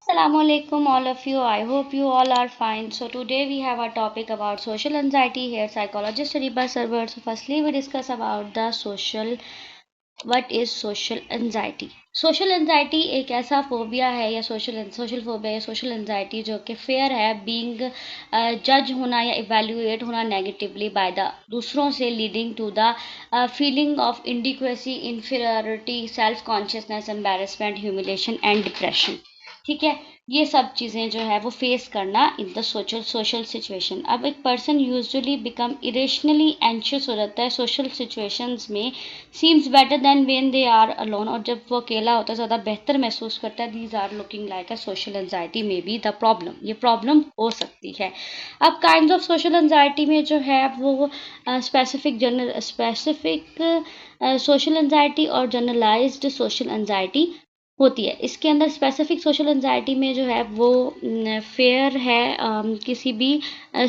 Assalamu alaikum, all of you. I hope you all are fine. So, today we have a topic about social anxiety. Here, psychologist Riba Sarwar. So, firstly, we discuss about the social what is social anxiety. Social anxiety एक ऐसा phobia है या social phobia या social anxiety जो कि fair है being जज होना या इवेल्युएट होना नेगेटिवली बाय द दूसरों से, leading to the feeling of inadequacy, inferiority, self consciousness, embarrassment, humiliation and depression. ठीक है, ये सब चीज़ें जो है वो फेस करना इन द सोशल सिचुएशन। अब एक person usually become irrationally anxious हो जाता है सोशल सिचुएशंस में, seems better than when they are alone, और जब वो अकेला होता है ज़्यादा बेहतर महसूस करता है। These are looking like a social anxiety may be the problem, ये प्रॉब्लम हो सकती है। अब काइंड ऑफ सोशल एंजाइटी में जो है वो स्पेसिफिक सोशल एंजाइटी और जनरलाइज्ड सोशल एंजाइटी होती है। इसके अंदर स्पेसिफिक सोशल एंजाइटी में जो है वो फेयर है किसी भी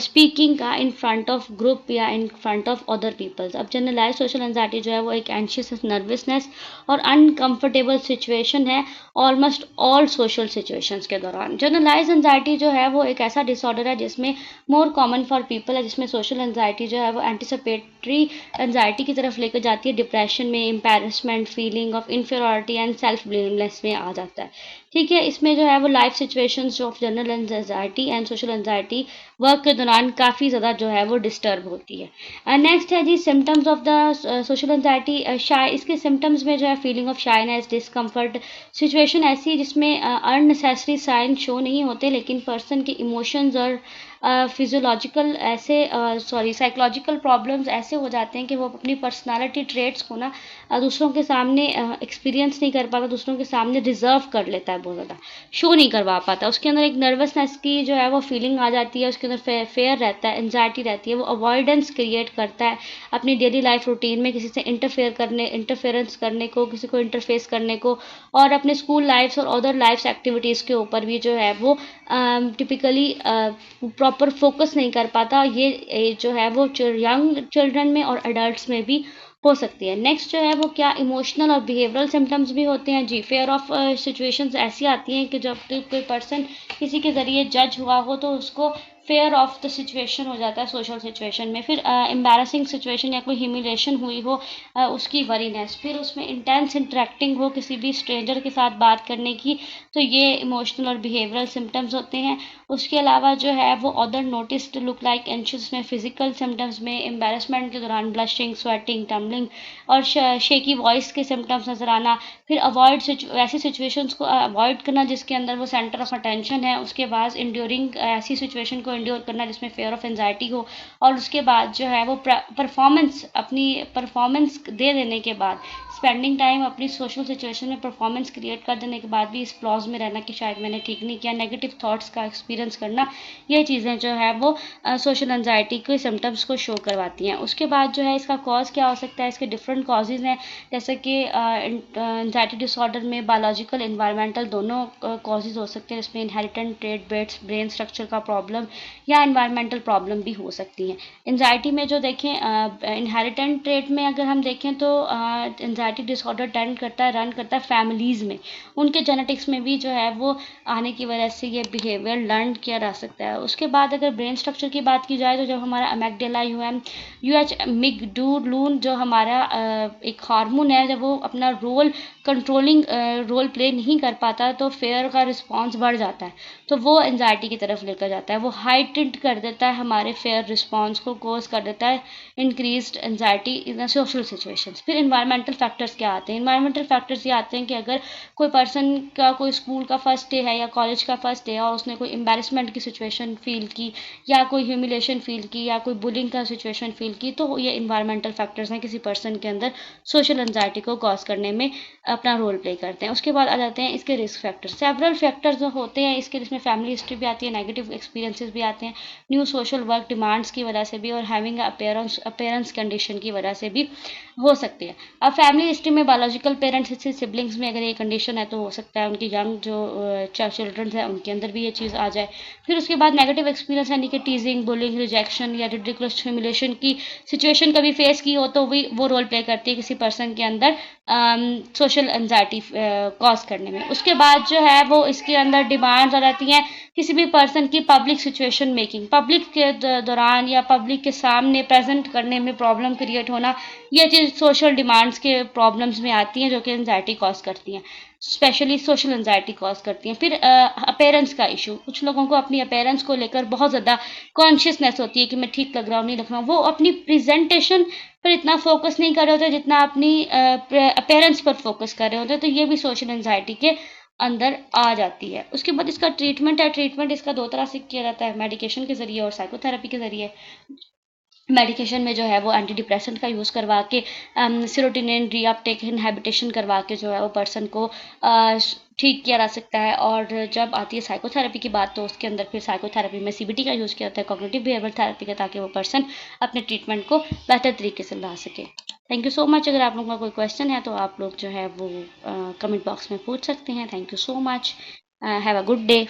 स्पीकिंग का इन फ्रंट ऑफ ग्रुप या in front of other peoples. अब जनरलाइज सोशल एंजाइटी जो है वो एक एंशियस नर्वसनेस और अनकंफर्टेबल सिचुएशन है ऑलमोस्ट ऑल सोशल सिचुएशंस के दौरान। जनरलाइज एंजाइटी जो है वो एक ऐसा डिसऑर्डर है जिसमें मोर कॉमन फॉर पीपल है, जिसमें सोशल एंजाइटी जो है वो एंटिसिपेटरी एंजाइटी की तरफ लेकर जाती है, डिप्रेशन में, embarrassment, feeling of inferiority and self blameless में आ जाता है। ठीक है, इसमें जो है वो life situations of general anxiety and social anxiety work के दौरान काफ़ी ज़्यादा जो है वो डिस्टर्ब होती है। नेक्स्ट है जी symptoms of the social anxiety. Shy इसके सिम्टम्स में जो है feeling of shyness, discomfort, situation ऐसी है जिसमें अननेसेसरी साइन शो नहीं होते, लेकिन पर्सन के इमोशंस और फिजियोलॉजिकल ऐसे साइकोलॉजिकल प्रॉब्लम्स ऐसे हो जाते हैं कि वो अपनी पर्सनालिटी ट्रेट्स को ना दूसरों के सामने एक्सपीरियंस नहीं कर पाता, दूसरों के सामने रिजर्व कर लेता है, बहुत ज़्यादा शो नहीं करवा पाता। उसके अंदर एक नर्वसनेस की जो है वो फीलिंग आ जाती है, उसके अंदर फेयर रहता है, एंजाइटी रहती है, वो अवॉइडेंस क्रिएट करता है अपनी डेली लाइफ रूटीन में किसी से इंटरफेरेंस करने को, किसी को इंटरफेस करने को, और अपने स्कूल लाइफ्स और अदर लाइफ्स एक्टिविटीज़ के ऊपर भी जो है वो टिपिकली प्रॉपर फोकस नहीं कर पाता। ये जो है वो यंग चिल्ड्रन में और अडल्ट्स में भी हो सकती है। नेक्स्ट जो है वो क्या इमोशनल और बिहेवियरल सिम्टम्स भी होते हैं जी। फेयर ऑफ सिचुएशंस ऐसी आती हैं कि जब कोई पर्सन किसी के ज़रिए जज हुआ हो तो उसको फेयर ऑफ द सिचुएशन हो जाता है सोशल सिचुएशन में। फिर एम्बैरसिंग सिचुएशन या कोई ह्यूमिलेशन हुई हो, उसकी वरीनेस, फिर उसमें इंटेंस इंटरेक्टिंग हो किसी भी स्ट्रेंजर के साथ बात करने की, तो ये इमोशनल और बिहेवियरल सिम्टम्स होते हैं। उसके अलावा जो है वो other noticed look like anxious में, फिजिकल सिम्टम्स में एम्बैरसमेंट के दौरान ब्लशिंग, स्वेटिंग, टम्बलिंग और शेकी वॉइस के सिम्टम्स नज़र आना। फिर ऐसी सिचुएशंस को अवॉइड करना जिसके अंदर वो सेंटर ऑफ अटेंशन है। उसके बाद इंड्योरिंग ऐसी सिचुएशन को इंड्योर करना जिसमें फेयर ऑफ एंजाइटी हो, और उसके बाद जो है वो अपनी परफॉर्मेंस दे देने के बाद, स्पेंडिंग टाइम अपनी सोशल सिचुएशन में परफॉर्मेंस क्रिएट कर देने के बाद भी इस फ्लॉज में रहना कि शायद मैंने ठीक नहीं किया, नेगेटिव थॉट्स का एक्सपीरियंस करना, ये चीज़ें जो है वो सोशल एंजाइटी के सिम्टम्स को शो करवाती हैं। उसके बाद जो है इसका कॉज क्या हो सकता है, इसके डिफरेंट कॉजेज़ हैं, जैसे कि एंजाइटी डिसऑर्डर में बायोलॉजिकल एनवायरमेंटल दोनों कॉजेज़ हो सकते हैं, जिसमें इनहेरिटेंट ट्रेट, ब्रेन स्ट्रक्चर का प्रॉब्लम या एनवायरमेंटल प्रॉब्लम भी हो सकती हैं। एंजाइटी में जो देखें इनहेरिटेंट ट्रेट में अगर हम देखें तो एंजाइटी डिसऑर्डर रन करता है फैमिलीज़ में, उनके जेनेटिक्स में भी जो है वो आने की वजह से ये बिहेवियर लर्न किया जा सकता है। उसके बाद अगर ब्रेन स्ट्रक्चर की बात की जाए तो जब हमारा अमेगडाला मिगडूलून जो हमारा एक हार्मोन है, जब वो अपना रोल प्ले नहीं कर पाता तो फेयर का रिस्पॉन्स बढ़ जाता है, तो वो एंजाइटी की तरफ लेकर जाता है, वो हाइटेंड कर देता है हमारे फेयर रिस्पॉन्स को, कोज कर देता है इंक्रीज्ड एंजाइटी इन सोशल सिचुएशंस। फिर इन्वायरमेंटल फैक्टर्स क्या आते हैं, इन्वायरमेंटल फैक्टर्स ये आते हैं कि अगर कोई पर्सन का कोई स्कूल का फर्स्ट डे है या कॉलेज का फर्स्ट डे है और उसने कोई एम्बैरसमेंट की सिचुएशन फील की या कोई ह्यूमिलेशन फील की या कोई बुलिंग का सिचुएशन फील की, तो ये इन्वायरमेंटल फैक्टर्स हैं किसी पर्सन के अंदर सोशल एंजाइटी को कॉज करने में अपना रोल प्ले करते हैं। उसके बाद आ जाते हैं इसके रिस्क फैक्टर्स। सेवरल फैक्टर्स जो होते हैं इसके, जिसमें फैमिली हिस्ट्री भी आती है, नेगेटिव एक्सपीरियंसेस भी आते हैं, न्यू सोशल वर्क डिमांड्स की वजह से भी, और हैविंग अपेयरेंस कंडीशन की वजह से भी हो सकती है। अब फैमिली हिस्ट्री में बायोलॉजिकल पेरेंट्स सिबलिंग्स में अगर ये कंडीशन है तो हो सकता है उनकी यंग जो चिल्ड्रन है उनके अंदर भी ये चीज़ आ जाए। फिर उसके बाद नेगेटिव एक्सपीरियंस यानी कि टीजिंग, बुलिंग, रिजेक्शन या रिडिकुलस ह्यूमिलेशन की सिचुएशन कभी फेस की हो तो भी वो रोल प्ले करती है किसी पर्सन के अंदर सोशल एंजाइटी कॉज करने में। उसके बाद जो है वो इसके अंदर डिमांड्स आ जाती हैं किसी भी पर्सन की पब्लिक सिचुएशन मेकिंग, पब्लिक के दौरान या पब्लिक के सामने प्रेजेंट करने में प्रॉब्लम क्रिएट होना, ये चीज़ सोशल डिमांड्स के प्रॉब्लम्स में आती हैं जो कि एंजाइटी कॉज करती हैं, स्पेशली सोशल एंजाइटी कॉज करती हैं। फिर अपेयरेंस का इशू, कुछ लोगों को अपनी अपेयरेंस को लेकर बहुत ज़्यादा कॉन्शियसनेस होती है कि मैं ठीक लग रहा हूँ नहीं लग रहा हूँ, वो अपनी प्रेजेंटेशन पर इतना फोकस नहीं कर रहे होते जितना अपनी अपेयरेंस पर फोकस कर रहे होते, तो ये भी सोशल एंजाइटी के अंदर आ जाती है। उसके बाद इसका ट्रीटमेंट है, ट्रीटमेंट इसका दो तरह से किया जाता है, मेडिकेशन के ज़रिए और साइकोथेरेपी के ज़रिए। मेडिकेशन में जो है वो एंटी डिप्रेसेंट का यूज़ करवा के सेरोटोनिन रीअपटेक इनहिबिशन करवा के जो है वो पर्सन को ठीक किया जा सकता है। और जब आती है साइकोथेरेपी की बात तो उसके अंदर फिर साइकोथेरेपी में सीबीटी का यूज़ किया जाता है, कॉग्निटिव बिहेवियर थेरेपी का, ताकि वो पर्सन अपने ट्रीटमेंट को बेहतर तरीके से ला सके। Thank you so much. अगर आप लोगों का कोई क्वेश्चन है तो आप लोग जो है वो कमेंट बॉक्स में पूछ सकते हैं। Thank you so much. Have a good day.